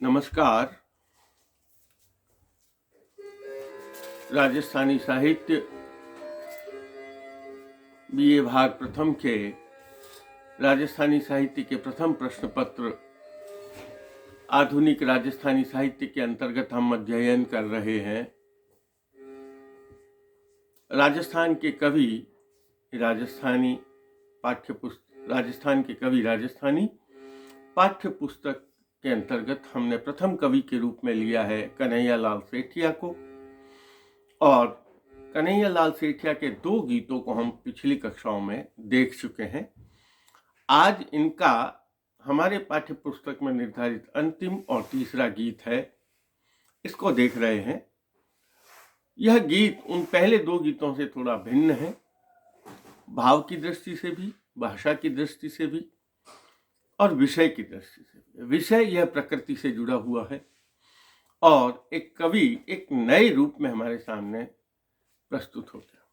नमस्कार। राजस्थानी साहित्य बीए भाग प्रथम के राजस्थानी साहित्य के प्रथम प्रश्न पत्र आधुनिक राजस्थानी साहित्य के अंतर्गत हम अध्ययन कर रहे हैं। राजस्थान के कवि राजस्थानी पाठ्य पुस्तक के अंतर्गत हमने प्रथम कवि के रूप में लिया है कन्हैयालाल सेठिया को, और कन्हैयालाल सेठिया के 2 गीतों को हम पिछली कक्षाओं में देख चुके हैं। आज इनका हमारे पाठ्य पुस्तक में निर्धारित अंतिम और तीसरा गीत है, इसको देख रहे हैं। यह गीत उन पहले 2 गीतों से थोड़ा भिन्न है, भाव की दृष्टि से भी, भाषा की दृष्टि से भी और विषय की दृष्टि से भी। विषय यह प्रकृति से जुड़ा हुआ है और एक कवि एक नए रूप में हमारे सामने प्रस्तुत होता है।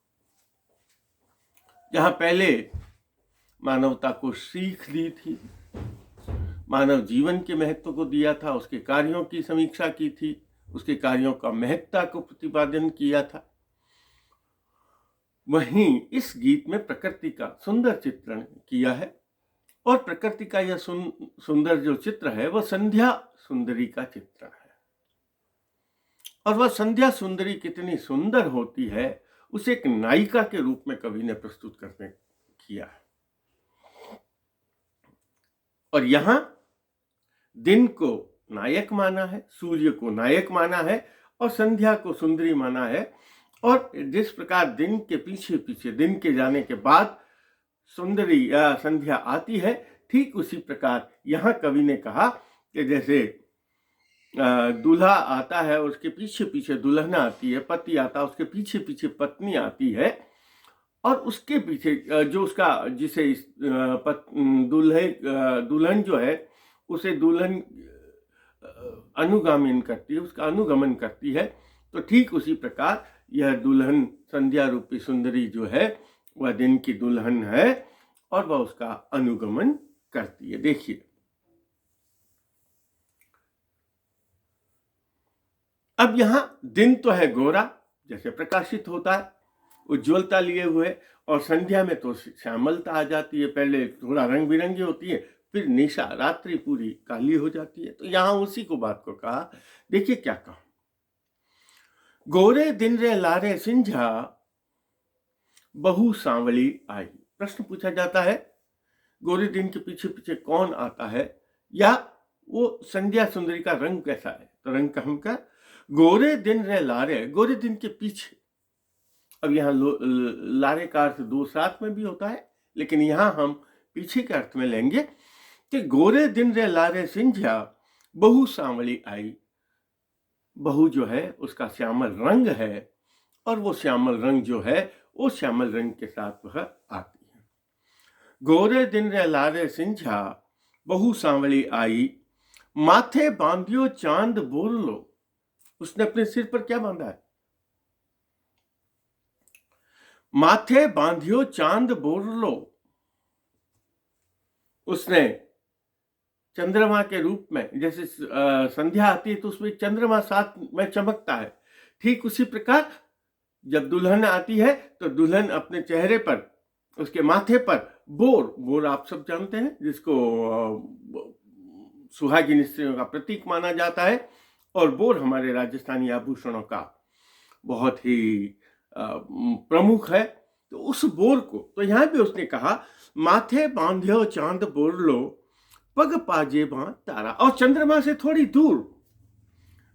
जहां पहले मानवता को सीख दी थी, मानव जीवन के महत्व को दिया था, उसके कार्यों की समीक्षा की थी, उसके कार्यों का महत्ता को प्रतिपादन किया था, वहीं इस गीत में प्रकृति का सुंदर चित्रण किया है। और प्रकृति का यह सुंदर जो चित्र है वह संध्या सुंदरी का चित्रण है, और वह संध्या सुंदरी कितनी सुंदर होती है उसे एक नायिका के रूप में कवि ने प्रस्तुत करने किया है। और यहां दिन को नायक माना है, सूर्य को नायक माना है और संध्या को सुंदरी माना है। और जिस प्रकार दिन के पीछे पीछे, दिन के जाने के बाद सुंदरी या संध्या आती है, ठीक उसी प्रकार यहाँ कवि ने कहा कि जैसे दूल्हा आता है, उसके पीछे पीछे दुल्हन आती है, पति आता है, उसके पीछे पीछे पत्नी आती है, और उसके पीछे जो उसका जिसे दुल्हन जो है उसे दुल्हन अनुगामन करती है, उसका अनुगमन करती है। तो ठीक उसी प्रकार यह दुल्हन संध्या रूपी सुंदरी जो है वह दिन की दुल्हन है और वह उसका अनुगमन करती है। देखिए, अब यहां दिन तो है गोरा, जैसे प्रकाशित होता है, उज्ज्वलता लिए हुए, और संध्या में तो श्यामलता आ जाती है। पहले थोड़ा रंग बिरंगी होती है, फिर निशा रात्रि पूरी काली हो जाती है। तो यहां उसी को बात को कहा। देखिए क्या कहा, गोरे दिन रे लारे सिंझा बहु सांवली आई। प्रश्न पूछा जाता है गोरे दिन के पीछे पीछे कौन आता है, या वो संध्या सुंदरी का रंग कैसा है। तो रंग का हम क्या, गोरे दिन रे लारे, गोरे दिन के पीछे। अब यहाँ लारे का अर्थ 2 साथ में भी होता है, लेकिन यहां हम पीछे के अर्थ में लेंगे कि गोरे दिन रे लारे सिंझा बहु सांवली आई। बहु जो है उसका श्यामल रंग है, और वो श्यामल रंग जो है वो श्यामल रंग के साथ वह आती है। गोरे दिन रे लारे सिंझा बहु सांवली आई, माथे बांधियो चांद बोरलो। उसने अपने सिर पर क्या बांधा है, माथे बांधियो चांद बोरलो। उसने चंद्रमा के रूप में, जैसे संध्या आती है तो उसमें चंद्रमा साथ में चमकता है, ठीक उसी प्रकार जब दुल्हन आती है तो दुल्हन अपने चेहरे पर, उसके माथे पर बोर आप सब जानते हैं, जिसको सुहागिन स्त्रियों का प्रतीक माना जाता है, और बोर हमारे राजस्थानी आभूषणों का बहुत ही प्रमुख है। तो उस बोर को, तो यहां भी उसने कहा माथे बांधियो चांद बोरलो, पग पाजे बां तारा। और चंद्रमा से थोड़ी दूर,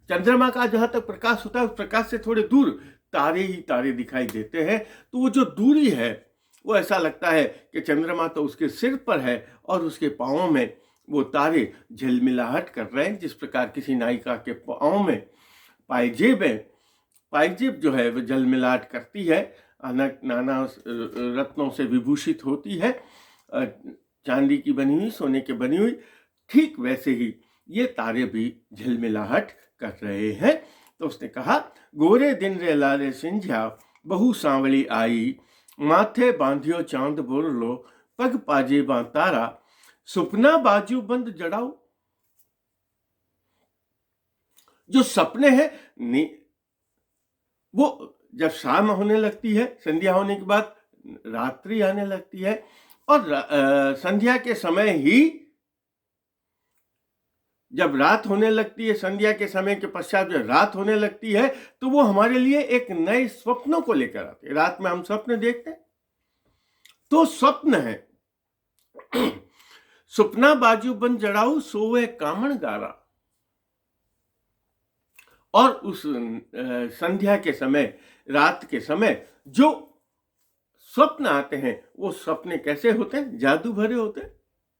चंद्रमा का जहां तक प्रकाश होता है उस प्रकाश से थोड़े दूर तारे ही तारे दिखाई देते हैं। तो वो जो दूरी है वो ऐसा लगता है कि चंद्रमा तो उसके सिर पर है और उसके पांवों में वो तारे झिलमिलाहट कर रहे हैं। जिस प्रकार किसी नायिका के पांव में पायजेब जो है वो झिलमिलाहट करती है, नाना रत्नों से विभूषित होती है, चांदी की बनी हुई, सोने की बनी हुई, ठीक वैसे ही ये तारे भी झिलमिलाहट कर रहे हैं। तो उसने कहा गोरे दिन रे लारे सिंझा बहु सांवली आई, माथे बांधियो चांद बोरलो, पग पाजे बां तारा, सुपना बाजू बंद जड़ाओ। जो सपने हैं वो जब शाम होने लगती है, संध्या होने के बाद रात्रि आने लगती है, और संध्या के समय ही जब रात होने लगती है, संध्या के समय के पश्चात जब रात होने लगती है, तो वो हमारे लिए एक नए स्वप्नों को लेकर आते हैं। रात में हम स्वप्न देखते हैं, तो स्वप्न है सुपना बाजू बन जड़ाऊ सोवे कामण गारा। और उस संध्या के समय, रात के समय जो स्वप्न आते हैं, वो स्वप्न कैसे होते हैं? जादू भरे होते हैं।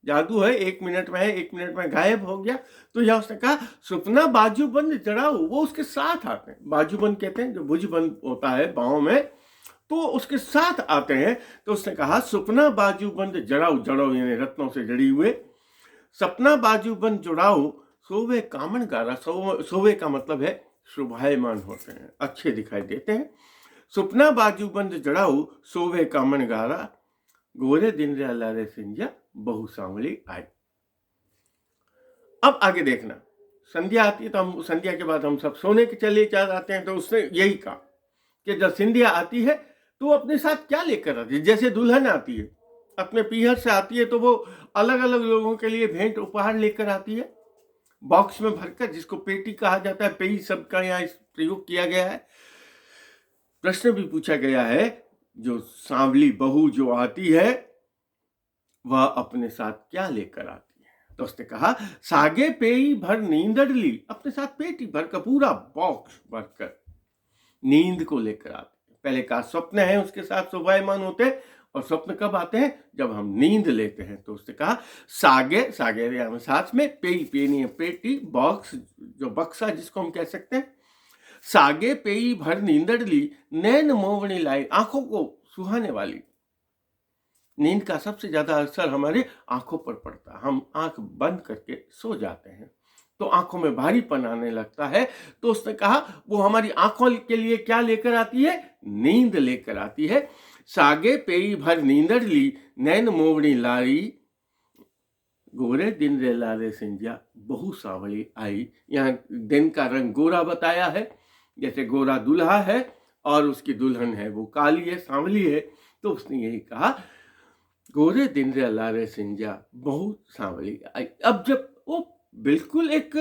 जादू है, 1 मिनट में है, 1 मिनट में गायब हो गया। तो यह उसने कहा सुपना बाजूबंद जड़ाऊ, वो उसके साथ आते हैं। बाजूबंद कहते हैं जो भुजबंद होता है बाहों में, तो उसके साथ आते हैं। तो उसने कहा सुपना बाजूबंद जड़ाऊ, जड़ाऊ यानी रत्नों से जड़ी हुए, सपना बाजूबंद जुड़ाऊ सोवे कामण गारा। सोवे का मतलब है शोभायमान होते हैं, अच्छे दिखाई देते हैं। सुपना बाजूबंद जड़ाऊ सोवे कामण गारा, गोरे दिन रे लारे सिंजा बहु सांवली आई। अब आगे देखना, संध्या आती है तो हम संध्या के बाद हम सब सोने के चले जाते हैं। तो उसने यही कहा कि जब संध्या आती है तो अपने साथ क्या लेकर आती है? जैसे दुल्हन आती है, अपने पीहर से आती है, तो वो अलग अलग लोगों के लिए भेंट उपहार लेकर आती है, बॉक्स में भरकर, जिसको पेटी कहा जाता है। पेई शब्द का यहाँ प्रयोग किया गया है। प्रश्न भी पूछा गया है, जो सांवली बहू जो आती है वह अपने साथ क्या लेकर आती है? तो उसने कहा सागे पेई भर नींदड़ ली, अपने साथ पेटी भर का पूरा बॉक्स भरकर नींद को लेकर आती है। पहले कहा स्वप्न है उसके साथ शोभायमान होते हैं, और स्वप्न कब आते हैं? जब हम नींद लेते हैं। तो उसने कहा सागे, सागे साथ में पेई, पेनी है पेटी, बॉक्स जो बक्सा जिसको हम कह सकते हैं। सागे पेई भर नींदड़ ली, नैन मोवनी लाई, आंखों को सुहाने वाली। नींद का सबसे ज्यादा असर हमारे आंखों पर पड़ता है। हम आंख बंद करके सो जाते हैं तो आंखों में भारीपन आने लगता है। तो उसने कहा वो हमारी आंखों के लिए क्या लेकर आती है? नींद लेकर आती है। सागे पेई भर नींदड़ ली, नैन मोवनी लाई, गोरे दिन रे लारे सिंजा बहु सांवली आई। यहाँ दिन का रंग गोरा बताया है, जैसे गोरा दूल्हा है और उसकी दुल्हन है वो काली है, सांवली है। तो उसने यही कहा गोरे दिन रे लारे सिंजा बहुत सांवली आई। अब जब वो बिल्कुल एक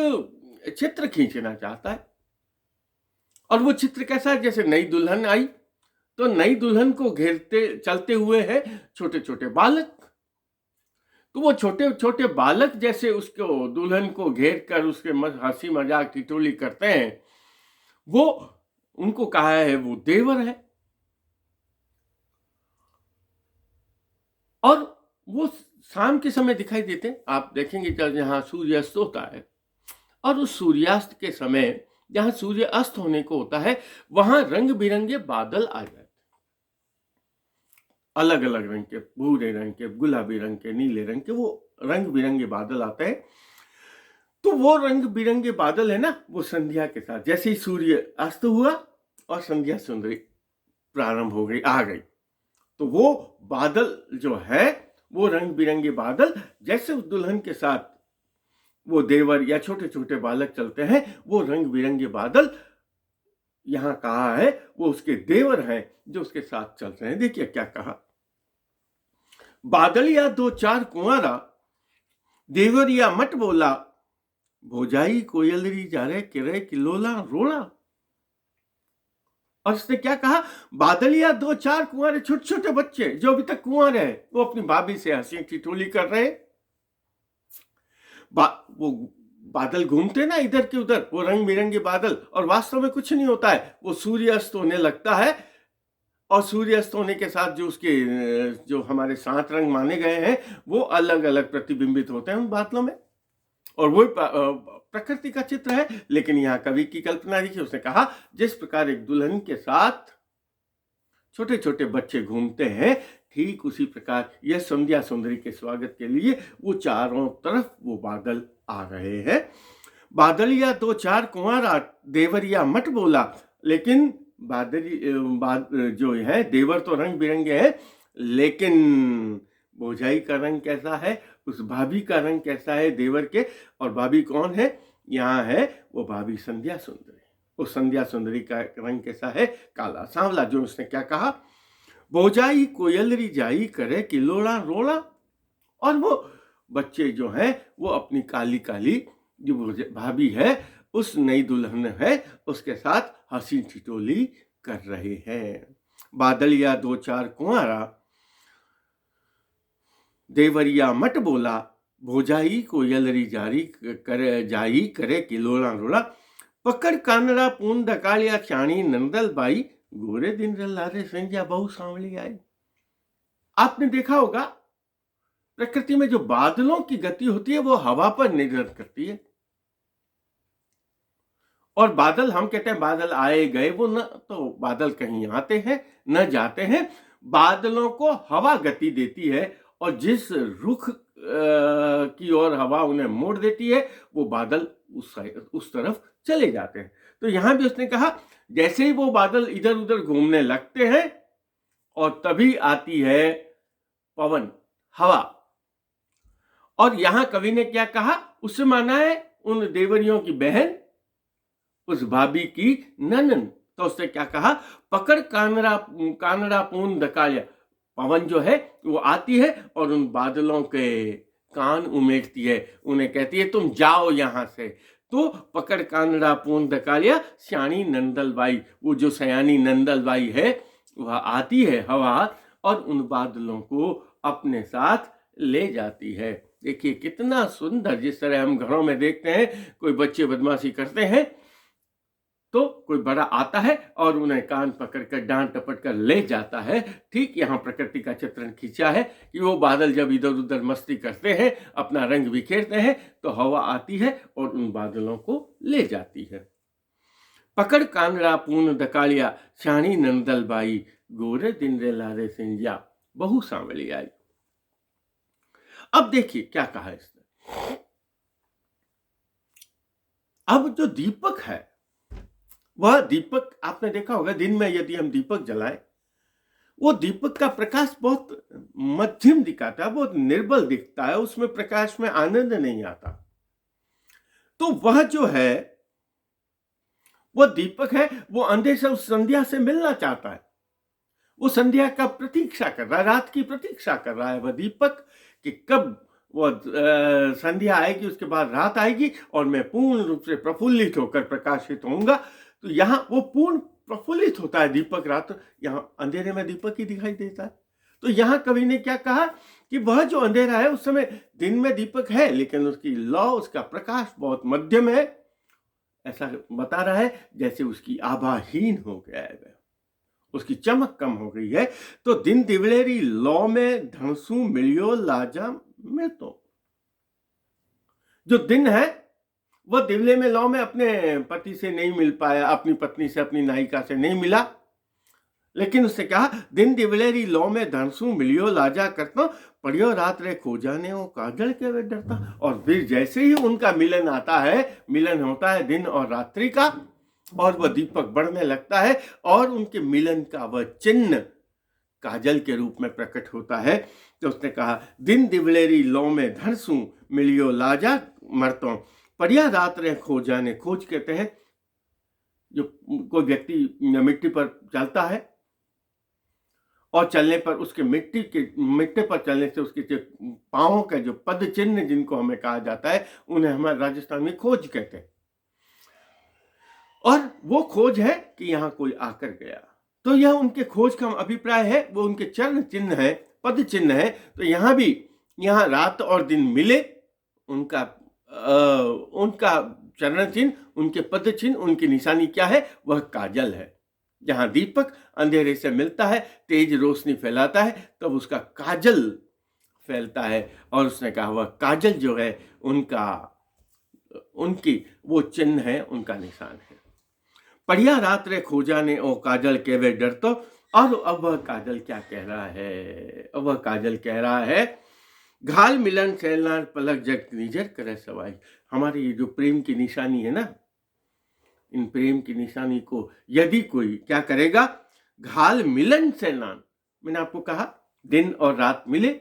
चित्र खींचना चाहता है, और वो चित्र कैसा है? जैसे नई दुल्हन आई तो नई दुल्हन को घेरते चलते हुए है छोटे छोटे बालक। तो वो छोटे छोटे बालक जैसे उसको दुल्हन को घेर कर उसके हंसी मजाक ठिठोली करते हैं, वो उनको कहा है वो देवर है। और वो शाम के समय दिखाई देते हैं। आप देखेंगे जब यहाँ सूर्यास्त होता है, और उस सूर्यास्त के समय जहाँ सूर्य अस्त होने को होता है, वहां रंग बिरंगे बादल आ जाते हैं। अलग अलग रंग के, भूरे रंग के, गुलाबी रंग के, नीले रंग के, वो रंग बिरंगे बादल आते हैं। तो वो रंग बिरंगे बादल है ना, वो संध्या के साथ जैसे ही सूर्य अस्त हुआ और संध्या सुंदरी प्रारंभ हो गई, आ गई, तो वो बादल जो है वो रंग बिरंगे बादल, जैसे उस दुल्हन के साथ वो देवर या छोटे छोटे बालक चलते हैं, वो रंग बिरंगे बादल यहां कहा है वो उसके देवर हैं जो उसके साथ चल रहे हैं। देखिए क्या कहा, बादलिया दो चार कुंवारा, देवरिया मट बोला, भोजाई कोयलरी जा रहे किरे किलोला रोड़ा। और उसने क्या कहा, बादलिया दो चार कुंवारे, छोटे छोटे बच्चे जो अभी तक कुंवारे हैं, वो अपनी भाभी से हंसी ठिठोली कर रहे। वो बादल घूमते ना इधर के उधर, वो रंग बिरंगे बादल, और वास्तव में कुछ नहीं होता है, वो सूर्य अस्त होने लगता है, और सूर्य अस्त होने के साथ जो उसके जो हमारे 7 रंग माने गए हैं वो अलग अलग प्रतिबिंबित होते हैं उन बादलों में, और वो प्रकृति का चित्र है। लेकिन यहाँ कवि की कल्पना देखिए, उसने कहा जिस प्रकार एक दुल्हन के साथ छोटे छोटे बच्चे घूमते हैं, ठीक उसी प्रकार यह संध्या सुंदरी के स्वागत के लिए वो चारों तरफ वो बादल आ रहे हैं। बादलिया दो चार कुंवारा, देवरिया मट बोला। लेकिन जो है देवर तो रंग बिरंगे हैं, लेकिन भोजाई का रंग कैसा है, उस भाभी का रंग कैसा है देवर के? और भाभी कौन है? यहाँ है वो भाभी संध्या सुंदरी। उस संध्या सुंदरी का रंग कैसा है? काला सांवला। जो उसने क्या कहा? बोजाई कोयलरी जाई करे किलोड़ा रोड़ा। और वो बच्चे जो हैं वो अपनी काली काली जो भाभी है, उस नई दुल्हन है, उसके साथ हंसी ठिठोली कर रहे हैं। बादलिया दो चार कुंवारा, देवरिया मट बोला, भोजाई कोयलरी जाई करे किलोड़ा रोड़ा। पकड़ कानड़ा पून धकालिया चाणी नंदल बाई, गोरे दिन लारे संध्या बहु सांवली आई। आपने देखा होगा प्रकृति में जो बादलों की गति होती है वो हवा पर निर्भर करती है। और बादल, हम कहते हैं बादल आए गए, वो न तो बादल कहीं आते हैं न जाते हैं। बादलों को हवा गति देती है और जिस रुख की ओर हवा उन्हें मोड़ देती है वो बादल उस तरफ चले जाते हैं। तो यहां भी उसने कहा जैसे ही वो बादल इधर उधर घूमने लगते हैं और तभी आती है पवन, हवा। और यहां कवि ने क्या कहा? उससे माना है उन देवरियों की बहन, उस भाभी की ननन। तो उसने क्या कहा? पकड़ कानड़ा पून धकालिया। पवन जो है वो आती है और उन बादलों के कान उमेटती है, उन्हें कहती है तुम जाओ यहां से। तो पकड़ कानड़ा पून धकालिया श्याणी नंदलबाई, वो जो सयानी नंदलबाई है वह आती है हवा और उन बादलों को अपने साथ ले जाती है। देखिए कितना सुंदर। जिस तरह हम घरों में देखते हैं कोई बच्चे बदमाशी करते हैं तो कोई बड़ा आता है और उन्हें कान पकड़कर डांट टपट कर ले जाता है, ठीक यहाँ प्रकृति का चित्रण खींचा है कि वो बादल जब इधर उधर मस्ती करते हैं, अपना रंग बिखेरते हैं, तो हवा आती है और उन बादलों को ले जाती है। पकड़ कानड़ा पून धकालिया श्याणी नंदलबाई, गोरे दिन रे लारे सिंजा बहु सांवली आई। अब देखिए क्या कहा इसने। अब जो दीपक है वह दीपक, आपने देखा होगा दिन में यदि हम दीपक जलाएं, वो दीपक का प्रकाश बहुत मध्यम दिखाता है, बहुत निर्बल दिखता है, उसमें प्रकाश में आनंद नहीं आता। तो वह जो है वो दीपक है, वो अंधे से उस संध्या से मिलना चाहता है। वो संध्या का प्रतीक्षा कर रहा है, रात की प्रतीक्षा कर रहा है वह दीपक कि कब वो संध्या आएगी, उसके बाद रात आएगी और मैं पूर्ण रूप से प्रफुल्लित होकर प्रकाशित होऊंगा। तो यहाँ वो पूर्ण प्रफुल्लित होता है दीपक रात, यहाँ अंधेरे में दीपक ही दिखाई देता है। तो यहाँ कवि ने क्या कहा कि वह जो अंधेरा है उस समय दिन में दीपक है लेकिन उसकी लौ, उसका प्रकाश बहुत मध्यम है। ऐसा बता रहा है जैसे उसकी आभाहीन हो गया है, उसकी चमक कम हो गई है। तो दिन दिवलेरी लौ में धनसू मिलियो लाजा में, तो जो दिन है वह दिवले में लौ में अपने पति से नहीं मिल पाया, अपनी पत्नी से, अपनी नायिका से नहीं मिला। लेकिन उससे कहा दिन दिवलेरी लौ में धनसू मिलियो लाजा करता, पढ़ियो रात रे खो जाने वो काजल के वे डरता। और फिर जैसे ही उनका मिलन आता है, मिलन होता है दिन और रात्रि का, और वह दीपक बढ़ने लगता है और उनके मिलन का वह चिन्ह काजल के रूप में प्रकट होता है। तो उसने कहा दिन दिवलेरी लौ में धनसू मिलियो लाजा मरतो, पढ़िया रात रे खो जाने। खोज कहते हैं जो कोई व्यक्ति मिट्टी पर चलता है और चलने पर उसके मिट्टी पर चलने से उसके पांवों का जो पद चिन्ह जिनको हमें कहा जाता है, उन्हें हमारे राजस्थान में खोज कहते हैं। और वो खोज है कि यहाँ कोई आकर गया, तो यह उनके खोज का अभिप्राय है, वो उनके चरण चिन्ह है, पद चिन्ह है। तो यहाँ भी, यहाँ रात और दिन मिले, उनका चरण चिन्ह, उनके पद चिन्ह, उनकी निशानी क्या है? वह काजल है। जहां दीपक अंधेरे से मिलता है, तेज रोशनी फैलाता है, तब उसका काजल फैलता है। और उसने कहा वह काजल जो है उनकी वो चिन्ह है, उनका निशान है। पढ़िया रात रे खोजाने ओ काजल के वे डर तो। और अब वह काजल क्या कह रहा है? अब वह काजल कह रहा है घाल मिलन सैलनार पलक जग निजर करे सवाई। हमारी ये जो प्रेम की निशानी है ना, इन प्रेम की निशानी को यदि कोई क्या करेगा, घाल मिलन सैलनान, मैंने आपको कहा दिन और रात मिले,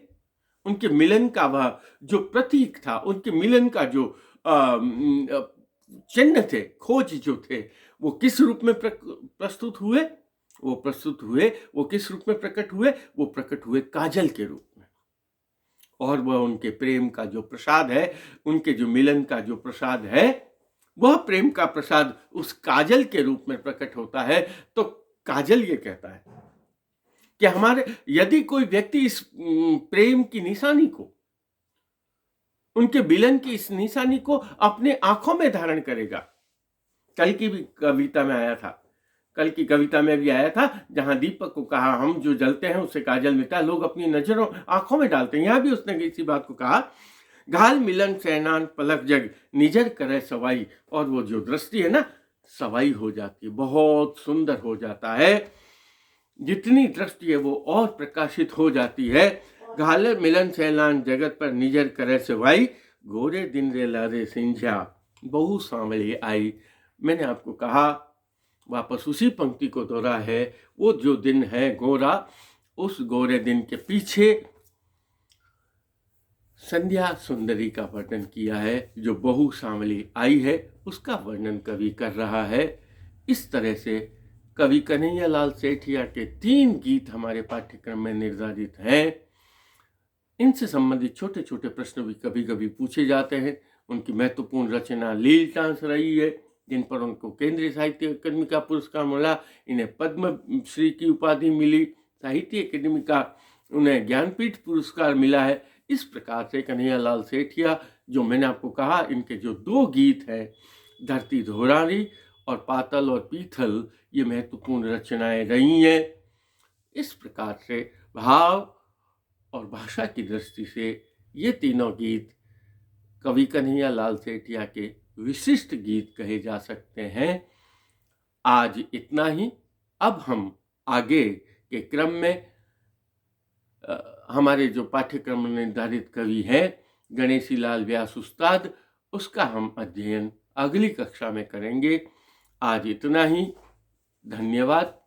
उनके मिलन का वह जो प्रतीक था, उनके मिलन का जो चिन्ह थे, खोज जो थे, वो किस रूप में प्रस्तुत हुए? वो किस रूप में प्रकट हुए? वो प्रकट हुए काजल के रूप में। और वह उनके प्रेम का जो प्रसाद है, उनके जो मिलन का जो प्रसाद है, वह प्रेम का प्रसाद उस काजल के रूप में प्रकट होता है। तो काजल ये कहता है कि हमारे, यदि कोई व्यक्ति इस प्रेम की निशानी को, उनके मिलन की इस निशानी को अपने आंखों में धारण करेगा, कल की भी कविता में आया था, कल की कविता में भी आया था, जहां दीपक को कहा हम जो जलते हैं उससे काजल मिटा, लोग अपनी नजरों आंखों में डालते हैं। यहां भी उसने इसी बात को कहा, घाल मिलन सैनान पलक जग निजर करे सवाई। और वो जो दृष्टि है ना, सवाई हो जाती है, बहुत सुंदर हो जाता है। जितनी दृष्टि है वो और प्रकाशित हो जाती है। घाल मिलन सैलान जगत पर निजर करे सवाई, गोरे दिन रे लारे सिंझा बहु सांवली आई। मैंने आपको कहा, वापस उसी पंक्ति को दोहरा है, वो जो दिन है गोरा, उस गोरे दिन के पीछे संध्या सुंदरी का वर्णन किया है, जो बहु सांवली आई है, उसका वर्णन कवि कर रहा है। इस तरह से कवि कन्हैयालाल सेठिया के 3 गीत हमारे पाठ्यक्रम में निर्धारित हैं। इनसे संबंधित छोटे छोटे प्रश्न भी कभी कभी पूछे जाते हैं। उनकी महत्वपूर्ण रचना लील टांस रही है, जिन पर उनको केंद्रीय साहित्य अकादमी का पुरस्कार मिला, इन्हें पद्मश्री की उपाधि मिली, साहित्य अकादमी का उन्हें ज्ञानपीठ पुरस्कार मिला है। इस प्रकार से कन्हैयालाल सेठिया, जो मैंने आपको कहा, इनके जो 2 गीत हैं, धरती धोरारी और पातल और पीथल, ये महत्वपूर्ण रचनाएं रही हैं। इस प्रकार से भाव और भाषा की दृष्टि से ये तीनों गीत कवि कन्हैयालाल सेठिया के विशिष्ट गीत कहे जा सकते हैं। आज इतना ही। अब हम आगे के क्रम में हमारे जो पाठ्यक्रम निर्धारित कवि हैं गणेशी लाल व्यास उस्ताद, उसका हम अध्ययन अगली कक्षा में करेंगे। आज इतना ही। धन्यवाद।